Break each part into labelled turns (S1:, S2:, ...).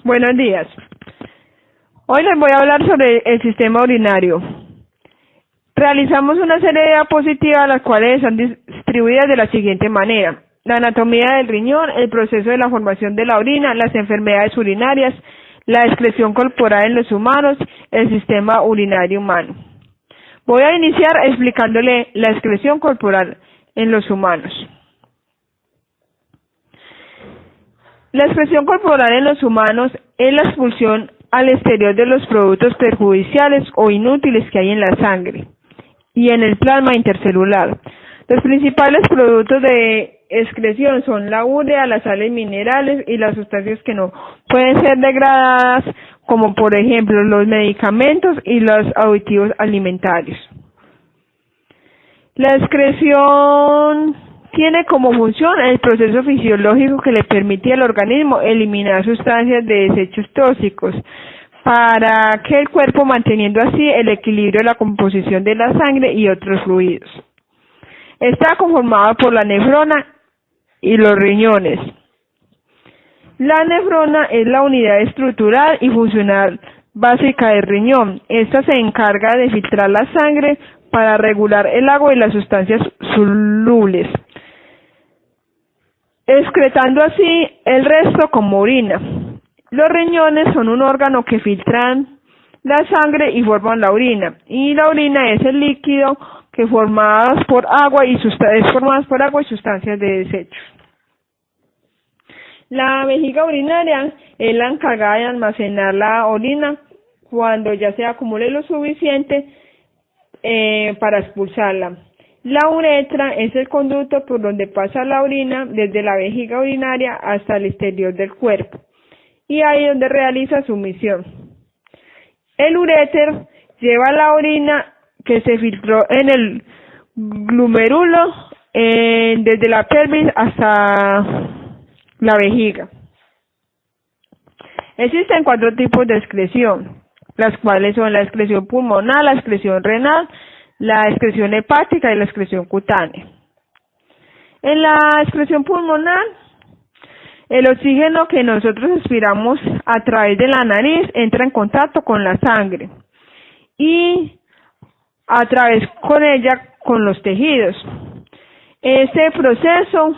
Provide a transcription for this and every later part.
S1: Buenos días. Hoy les voy a hablar sobre el sistema urinario. Realizamos una serie de diapositivas las cuales están distribuidas de la siguiente manera: la anatomía del riñón, el proceso de la formación de la orina, las enfermedades urinarias, la excreción corporal en los humanos, el sistema urinario humano. Voy a iniciar explicándole la excreción corporal en los humanos. La excreción corporal en los humanos es la expulsión al exterior de los productos perjudiciales o inútiles que hay en la sangre y en el plasma intercelular. Los principales productos de excreción son la urea, las sales minerales y las sustancias que no pueden ser degradadas, como por ejemplo los medicamentos y los aditivos alimentarios. La excreción tiene como función el proceso fisiológico que le permite al organismo eliminar sustancias de desechos tóxicos para que el cuerpo, manteniendo así el equilibrio de la composición de la sangre y otros fluidos. Está conformada por la nefrona y los riñones. La nefrona es la unidad estructural y funcional básica del riñón. Esta se encarga de filtrar la sangre para regular el agua y las sustancias solubles, excretando así el resto como orina. Los riñones son un órgano que filtran la sangre y forman la orina, y la orina es el líquido que es formado por agua y sustancias de desecho. La vejiga urinaria es la encargada de almacenar la orina cuando ya se acumule lo suficiente para expulsarla. La uretra es el conducto por donde pasa la orina desde la vejiga urinaria hasta el exterior del cuerpo, y ahí es donde realiza su misión. El uréter lleva la orina que se filtró en el glomérulo desde la pelvis hasta la vejiga. Existen 4 tipos de excreción, las cuales son la excreción pulmonar, la excreción renal, la excreción hepática y la excreción cutánea. En la excreción pulmonar, el oxígeno que nosotros expiramos a través de la nariz entra en contacto con la sangre y a través con ella con los tejidos. Este proceso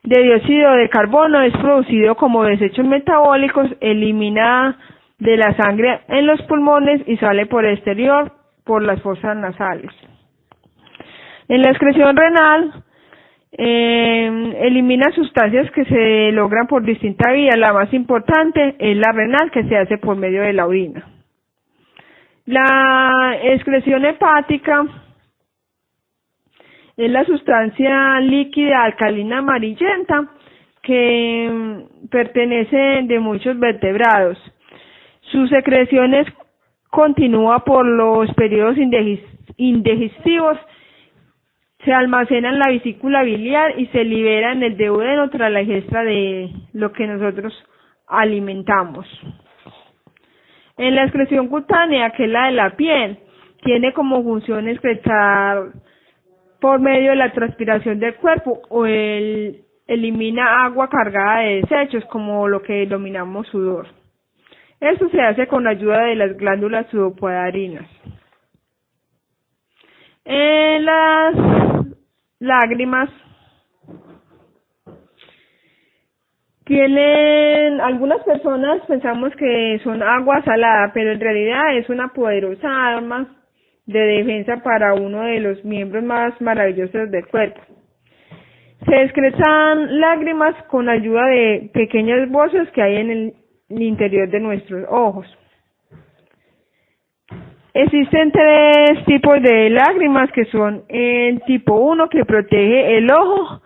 S1: de dióxido de carbono es producido como desechos metabólicos, elimina de la sangre en los pulmones y sale por el exterior por las fosas nasales. En la excreción renal, elimina sustancias que se logran por distintas vías. La más importante es la renal, que se hace por medio de la orina. La excreción hepática es la sustancia líquida alcalina amarillenta que pertenece de muchos vertebrados. Su secreción continúa por los periodos indigestivos, se almacena en la vesícula biliar y se libera en el duodeno tras la ingesta de lo que nosotros alimentamos. En la excreción cutánea, que es la de la piel, tiene como función excretar por medio de la transpiración del cuerpo o elimina agua cargada de desechos, como lo que denominamos sudor. Esto se hace con la ayuda de las glándulas sudopodarinas. En las lágrimas algunas personas pensamos que son agua salada, pero en realidad es una poderosa arma de defensa para uno de los miembros más maravillosos del cuerpo. Se excretan lágrimas con ayuda de pequeños bozos que hay en el interior de nuestros ojos. Existen 3 tipos de lágrimas, que son el tipo 1, que protege el ojo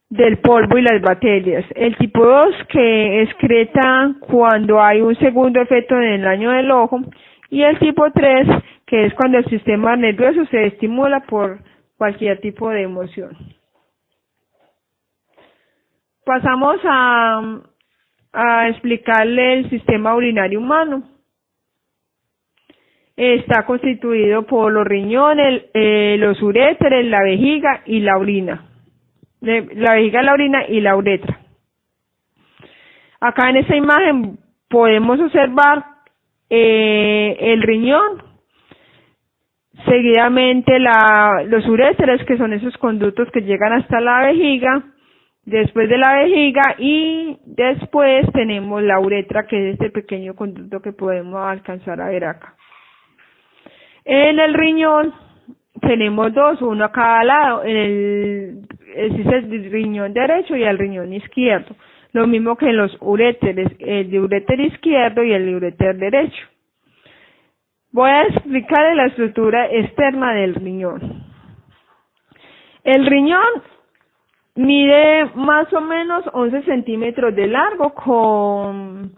S1: del polvo y las bacterias; el tipo 2, que excreta cuando hay un segundo efecto en el daño del ojo; y el tipo 3, que es cuando el sistema nervioso se estimula por cualquier tipo de emoción. Pasamos a explicarle el sistema urinario humano. Está constituido por los riñones, los uréteres, la vejiga y la orina. La vejiga, la orina y la uretra. Acá en esta imagen podemos observar el riñón, seguidamente los uréteres, que son esos conductos que llegan hasta la vejiga, después de la vejiga, y después tenemos la uretra, que es este pequeño conducto que podemos alcanzar a ver acá. En el riñón tenemos dos, uno a cada lado, existe el riñón derecho y el riñón izquierdo, lo mismo que en los uréteres, el de uréter izquierdo y el de uréter derecho. Voy a explicar la estructura externa del riñón. El riñón mide más o menos 11 centímetros de largo con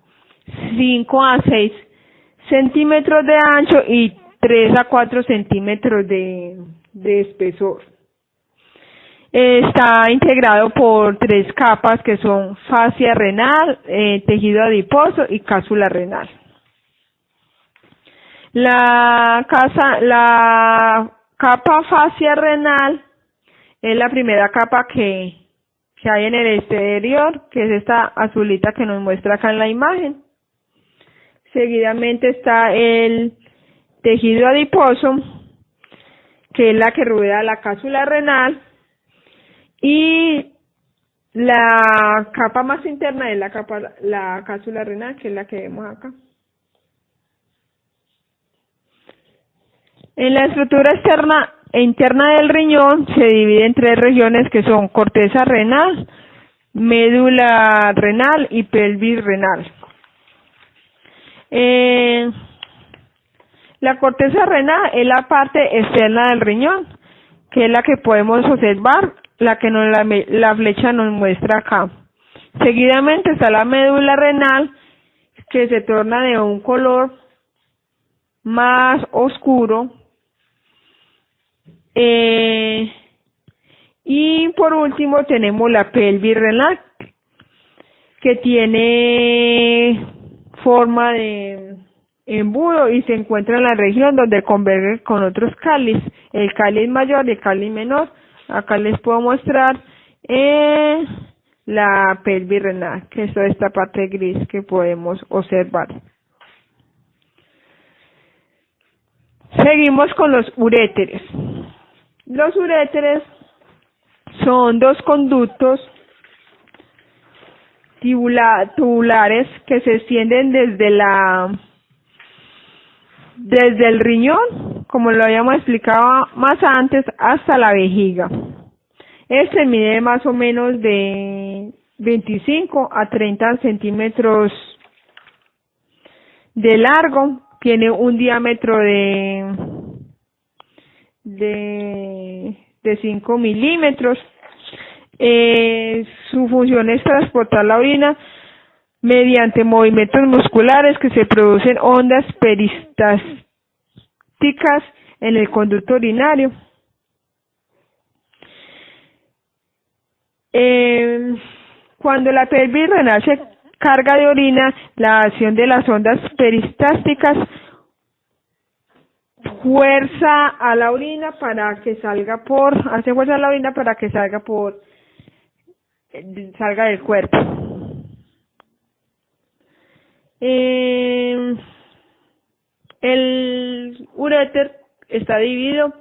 S1: 5 a 6 centímetros de ancho y 3 a 4 centímetros de espesor. Está integrado por 3 capas que son fascia renal, tejido adiposo y cápsula renal. La capa fascia renal es la primera capa que hay en el exterior, que es esta azulita que nos muestra acá en la imagen. Seguidamente está el tejido adiposo, que es la que rodea la cápsula renal, y la capa más interna es la cápsula renal, que es la que vemos acá. En la estructura externa e interna del riñón se divide en 3 regiones, que son corteza renal, médula renal y pelvis renal. La corteza renal es la parte externa del riñón, que es la que podemos observar, la que la flecha nos muestra acá. Seguidamente está la médula renal, que se torna de un color más oscuro. Y por último tenemos la pelvis renal, que tiene forma de embudo y se encuentra en la región donde converge con otros cáliz, el cáliz mayor y el cáliz menor. Acá les puedo mostrar la pelvis renal, que es toda esta parte gris que podemos observar. Seguimos con los uréteres. Los uréteres son 2 conductos tubulares que se extienden desde el riñón, como lo habíamos explicado más antes, hasta la vejiga. Este mide más o menos de 25 a 30 centímetros de largo, tiene un diámetro de 5 milímetros. Su función es transportar la orina mediante movimientos musculares que se producen ondas peristálticas en el conducto urinario. Cuando la pelvis renal se carga de orina, la acción de las ondas peristálticas hace fuerza a la orina para que salga del cuerpo. El uréter está dividido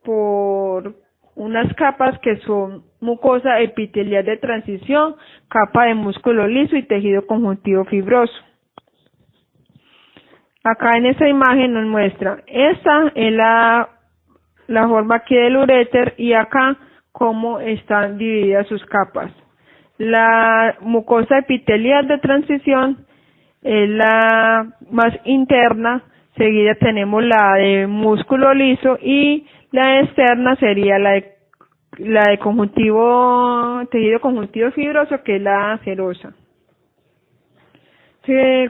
S1: por unas capas que son mucosa epitelial de transición, capa de músculo liso y tejido conjuntivo fibroso. Acá en esta imagen nos muestra, esta es la forma aquí del uréter, y acá cómo están divididas sus capas. La mucosa epitelial de transición es la más interna, seguida tenemos la de músculo liso, y la externa sería la de tejido conjuntivo fibroso, que es la serosa.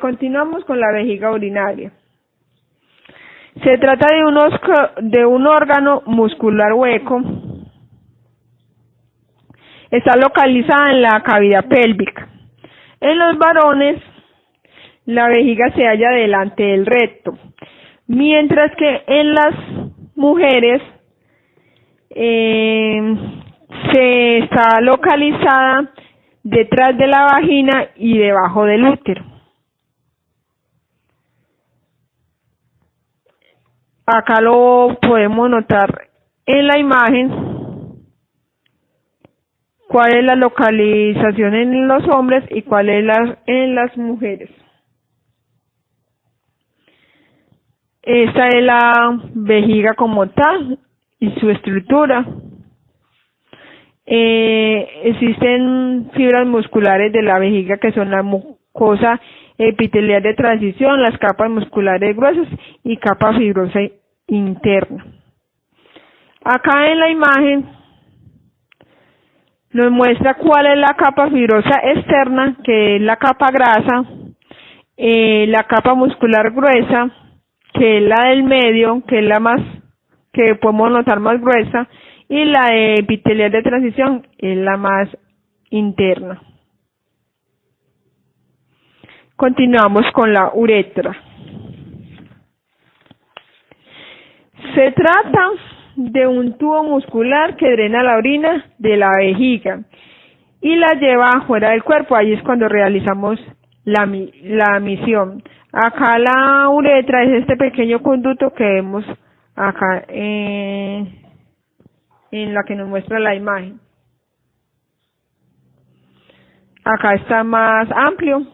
S1: Continuamos con la vejiga urinaria. Se trata de un órgano muscular hueco. Está localizada en la cavidad pélvica. En los varones, la vejiga se halla delante del recto, mientras que en las mujeres se está localizada detrás de la vagina y debajo del útero. Acá lo podemos notar en la imagen cuál es la localización en los hombres y cuál es en las mujeres. Esta es la vejiga como tal y su estructura. Existen fibras musculares de la vejiga que son la mucosa epitelial de transición, las capas musculares gruesas y capa fibrosa interna. Acá en la imagen nos muestra cuál es la capa fibrosa externa, que es la capa grasa, la capa muscular gruesa, que es la del medio, que es la más, que podemos notar más gruesa, y la epitelial de transición es la más interna. Continuamos con la uretra. Se trata de un tubo muscular que drena la orina de la vejiga y la lleva afuera del cuerpo. Ahí es cuando realizamos la misión. Acá la uretra es este pequeño conducto que vemos acá en la que nos muestra la imagen. Acá está más amplio.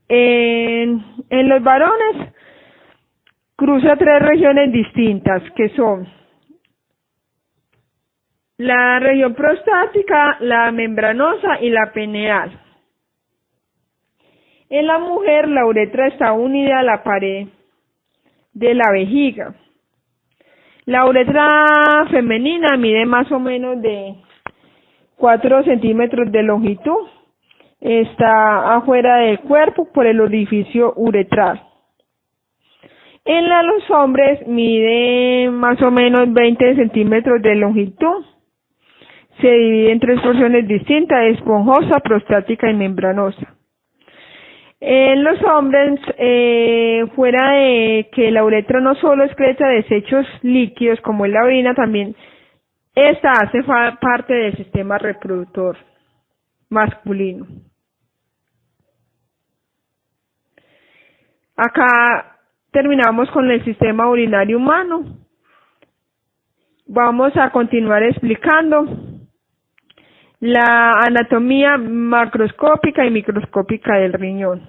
S1: En los varones cruza 3 regiones distintas, que son la región prostática, la membranosa y la pineal. En la mujer la uretra está unida a la pared de la vejiga. La uretra femenina mide más o menos de 4 centímetros de longitud. Está afuera del cuerpo por el orificio uretral. En los hombres mide más o menos 20 centímetros de longitud. Se divide en 3 porciones distintas: esponjosa, prostática y membranosa. En los hombres, fuera de que la uretra no solo excreta desechos líquidos como es la orina, también esta hace parte del sistema reproductor masculino. Acá terminamos con el sistema urinario humano. Vamos a continuar explicando la anatomía macroscópica y microscópica del riñón.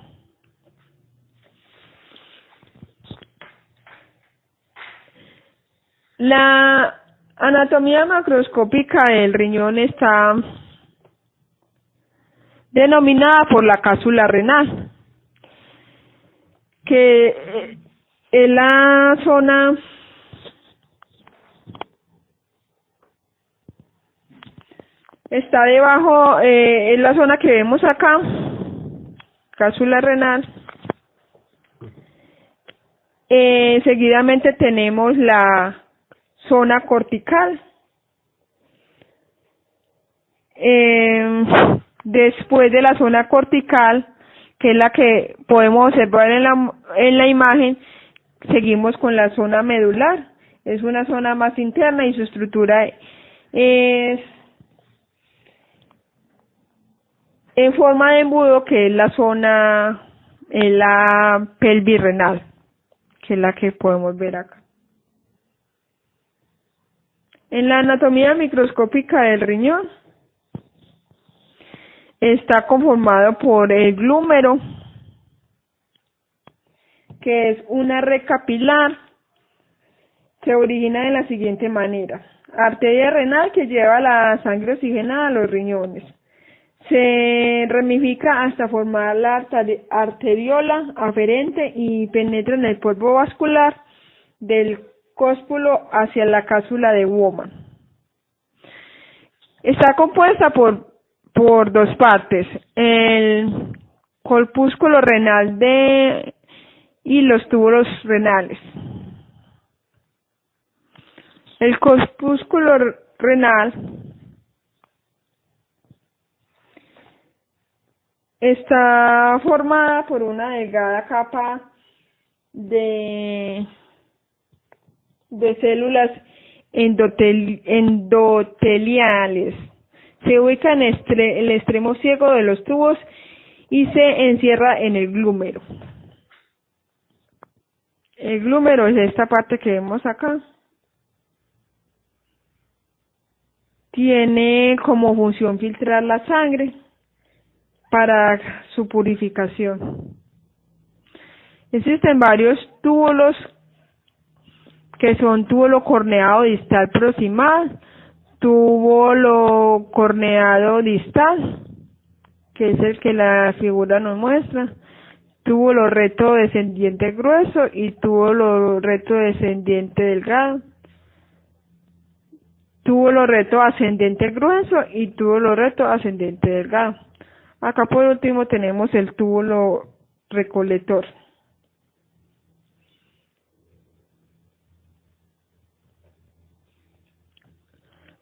S1: La anatomía macroscópica del riñón está denominada por la cápsula renal, que es la zona está debajo, es la zona que vemos acá, cápsula renal. Seguidamente tenemos la zona cortical. Después de la zona cortical, que es la que podemos observar en la imagen, seguimos con la zona medular. Es una zona más interna y su estructura es en forma de embudo, que es la zona, en la pelvis renal, que es la que podemos ver acá. En la anatomía microscópica del riñón está conformado por el glúmero, que es una red capilar, se origina de la siguiente manera: arteria renal que lleva la sangre oxigenada a los riñones. Se ramifica hasta formar la arteriola aferente y penetra en el polvo vascular del cóspulo hacia la cápsula de Bowman. Está compuesta por 2 partes: el corpúsculo renal y los túbulos renales. El corpúsculo renal está formada por una delgada capa de células endoteliales. Se ubica en el extremo ciego de los tubos y se encierra en el glúmero. El glúmero es esta parte que vemos acá. Tiene como función filtrar la sangre para su purificación. Existen varios túbulos que son túbulo corneado distal proximal, túbulo corneado distal, que es el que la figura nos muestra, túbulo recto descendiente grueso y túbulo recto descendiente delgado, túbulo recto ascendente grueso y túbulo recto ascendente delgado. Acá por último tenemos el túbulo recolector.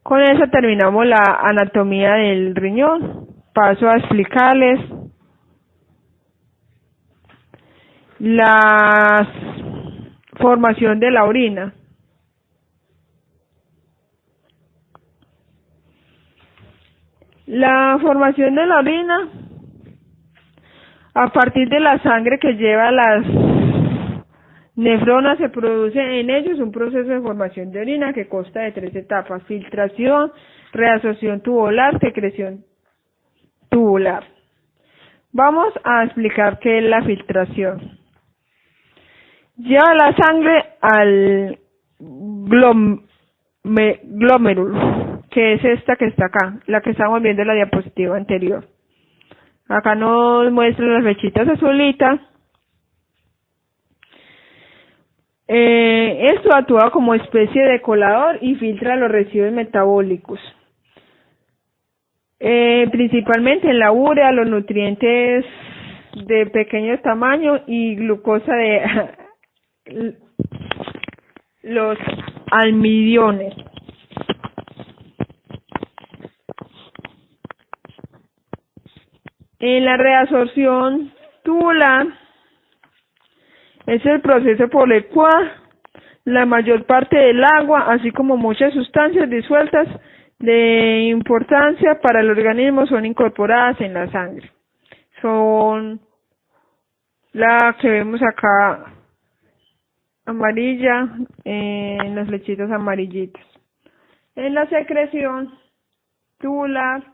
S1: Con eso terminamos la anatomía del riñón. Paso a explicarles la formación de la orina. La formación de la orina, a partir de la sangre que lleva las nefronas, se produce en ellos un proceso de formación de orina que consta de 3 etapas: filtración, reabsorción tubular, secreción tubular. Vamos a explicar qué es la filtración. Lleva la sangre al glomérulo, que es esta que está acá, la que estamos viendo en la diapositiva anterior. Acá nos muestran las flechitas azulitas. Esto actúa como especie de colador y filtra los residuos metabólicos, principalmente en la urea, los nutrientes de pequeño tamaño y glucosa de los almidiones. En la reabsorción tubular es el proceso por el cual la mayor parte del agua, así como muchas sustancias disueltas de importancia para el organismo, son incorporadas en la sangre. Son la que vemos acá amarilla, en las flechitas amarillitas. En la secreción tubular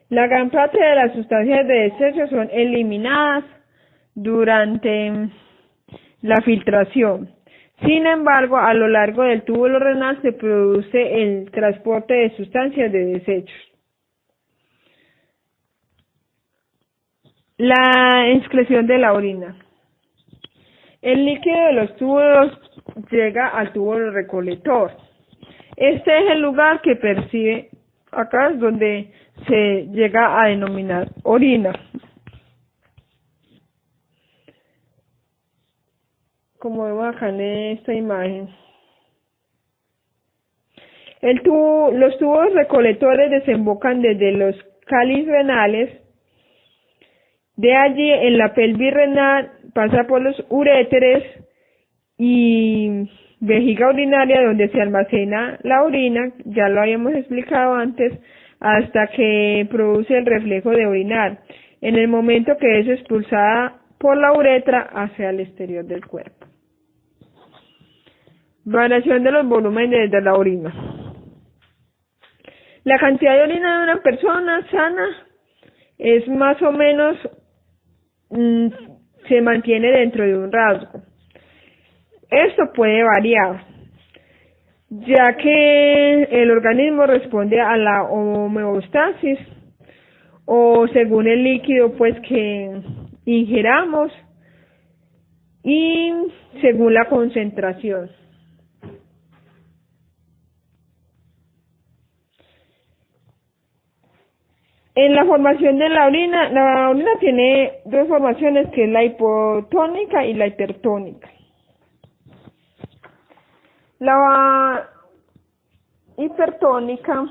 S1: la gran parte de las sustancias de desecho son eliminadas durante la filtración. Sin embargo, a lo largo del túbulo renal se produce el transporte de sustancias de desechos. La excreción de la orina. El líquido de los túbulos llega al túbulo recolector. Este es el lugar que percibe, acá es donde se llega a denominar orina. Como vemos acá en esta imagen. Los tubos recolectores desembocan desde los cáliz renales. De allí, en la pelvis renal, pasa por los uréteres y vejiga urinaria, donde se almacena la orina, ya lo habíamos explicado antes, hasta que produce el reflejo de orinar, en el momento que es expulsada por la uretra hacia el exterior del cuerpo. Variación de los volúmenes de la orina. La cantidad de orina de una persona sana es más o menos, se mantiene dentro de un rasgo. Esto puede variar, ya que el organismo responde a la homeostasis o según el líquido pues que ingeramos y según la concentración. En la formación de la orina tiene dos formaciones, que es la hipotónica y la hipertónica. La hipertónica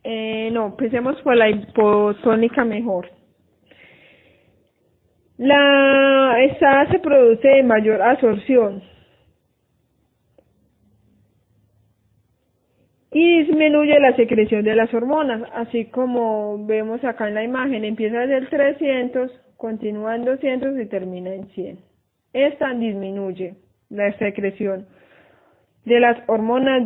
S1: No, empecemos por la hipotónica mejor. Esta se produce de mayor absorción y disminuye la secreción de las hormonas, así como vemos acá en la imagen, empieza desde el 300, continúa en 200 y termina en 100. Esta disminuye la secreción de las hormonas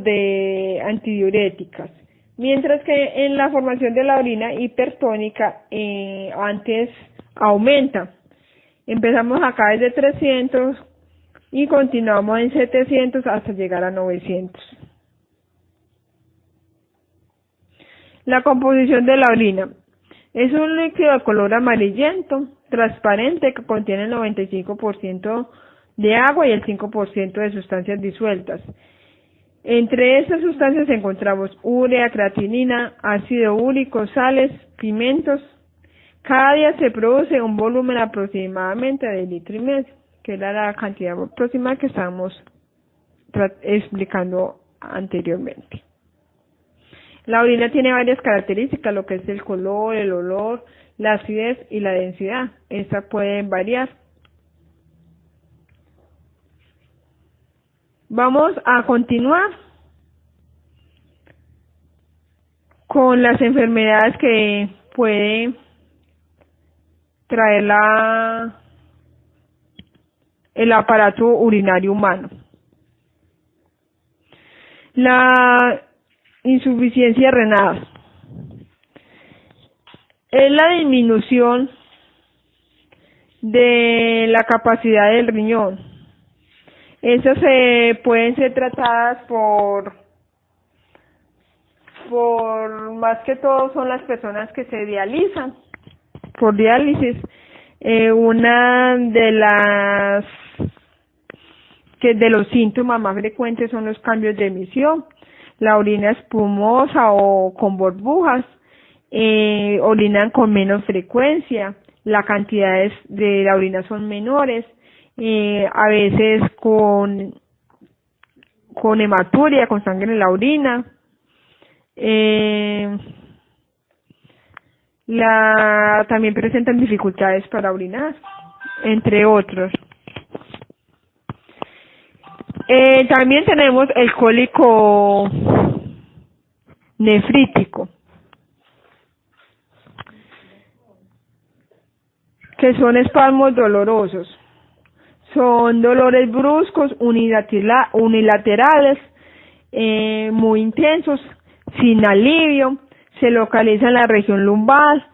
S1: antidiuréticas, mientras que en la formación de la orina hipertónica antes aumenta. Empezamos acá desde 300 y continuamos en 700 hasta llegar a 900. La composición de la orina es un líquido de color amarillento, transparente, que contiene el 95% de agua y el 5% de sustancias disueltas. Entre estas sustancias encontramos urea, creatinina, ácido úrico, sales, pigmentos. Cada día se produce un volumen aproximadamente de 1,5 litros, que era la cantidad aproximada que estábamos explicando anteriormente. La orina tiene varias características, lo que es el color, el olor, la acidez y la densidad. Estas pueden variar. Vamos a continuar con las enfermedades que puede traer el aparato urinario humano. La insuficiencia renal es la disminución de la capacidad del riñón. Estas pueden ser tratadas por más que todo son las personas que se dializan por diálisis. Una de los síntomas más frecuentes son los cambios de emisión, la orina espumosa o con burbujas, orinan con menos frecuencia, las cantidades de la orina son menores, a veces con hematuria, con sangre en la orina. También presentan dificultades para orinar, entre otros. También tenemos el cólico nefrítico, que son espasmos dolorosos. Son dolores bruscos, unilaterales, muy intensos, sin alivio. Se localiza en la región lumbar,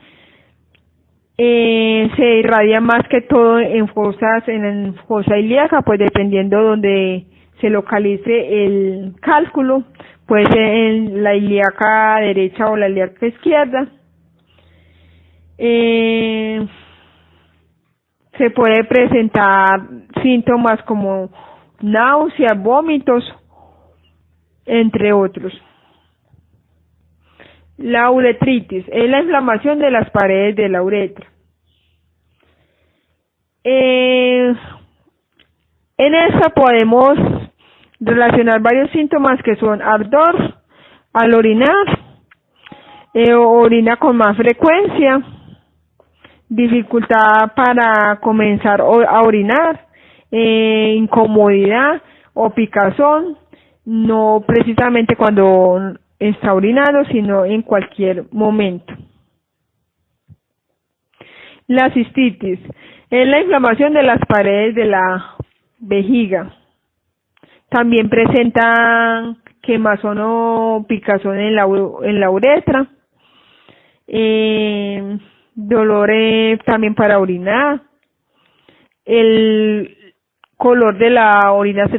S1: se irradia más que todo en fosa ilíaca, pues dependiendo donde se localice el cálculo, puede ser en la ilíaca derecha o la ilíaca izquierda. Se puede presentar síntomas como náuseas, vómitos, entre otros. La uretritis es la inflamación de las paredes de la uretra. En esta podemos relacionar varios síntomas que son ardor al orinar, orina con más frecuencia, dificultad para comenzar a orinar, incomodidad o picazón, no precisamente cuando está orinando, sino en cualquier momento. La cistitis es la inflamación de las paredes de la vejiga. También presentan quemazón o picazón en la uretra, dolor también para orinar, el color de la orina se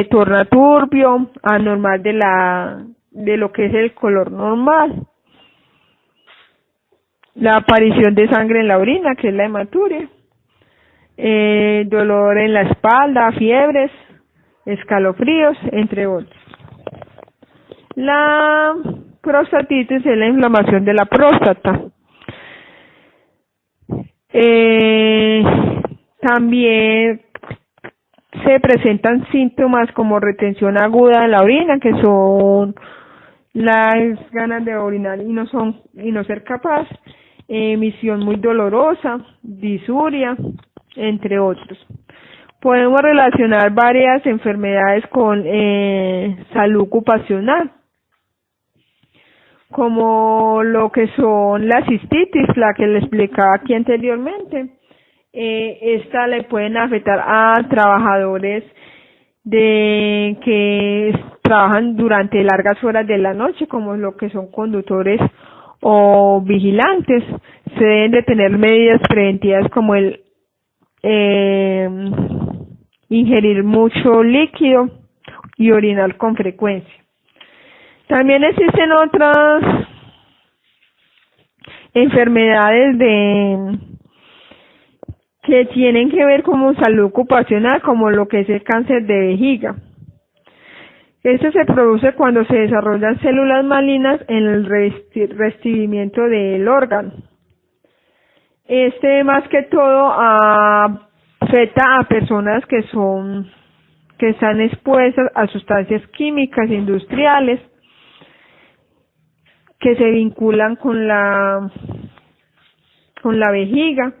S1: torna turbio, anormal de lo que es el color normal. La aparición de sangre en la orina, que es la hematuria, dolor en la espalda, fiebres, escalofríos, entre otros. La prostatitis es la inflamación de la próstata. También se presentan síntomas como retención aguda en la orina, que son las ganas de orinar y no ser capaz, emisión muy dolorosa, disuria, entre otros. Podemos relacionar varias enfermedades con salud ocupacional, como lo que son la cistitis, la que le explicaba aquí anteriormente. Esta le pueden afectar a trabajadores que trabajan durante largas horas de la noche, como lo que son conductores o vigilantes. Se deben de tener medidas preventivas como el ingerir mucho líquido y orinar con frecuencia. También existen otras enfermedades que tienen que ver con salud ocupacional, como lo que es el cáncer de vejiga. Esto se produce cuando se desarrollan células malignas en el revestimiento del órgano. Más que todo afecta a personas que están expuestas a sustancias químicas industriales que se vinculan con la vejiga,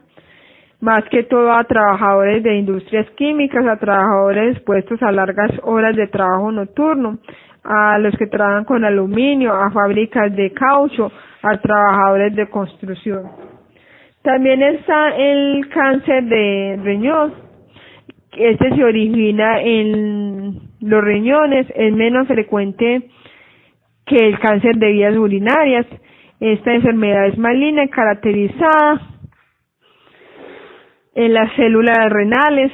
S1: más que todo a trabajadores de industrias químicas, a trabajadores expuestos a largas horas de trabajo nocturno, a los que trabajan con aluminio, a fábricas de caucho, a trabajadores de construcción. También está el cáncer de riñón. Este se origina en los riñones, es menos frecuente que el cáncer de vías urinarias. Esta enfermedad es maligna y caracterizada en las células renales.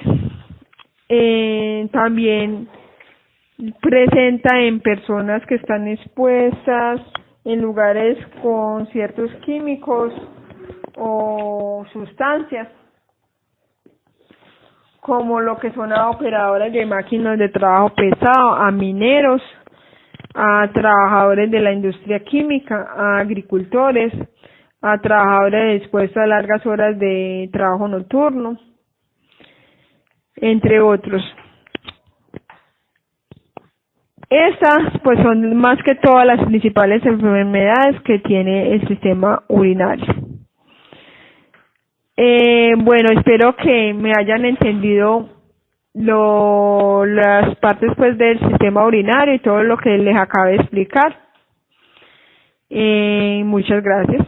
S1: También presenta en personas que están expuestas en lugares con ciertos químicos o sustancias, como lo que son a operadoras de máquinas de trabajo pesado, a mineros, a trabajadores de la industria química, a agricultores, a trabajadores expuestos a largas horas de trabajo nocturno, entre otros. Estas pues son más que todas las principales enfermedades que tiene el sistema urinario. Bueno, espero que me hayan entendido las partes pues del sistema urinario y todo lo que les acabé de explicar. Muchas gracias.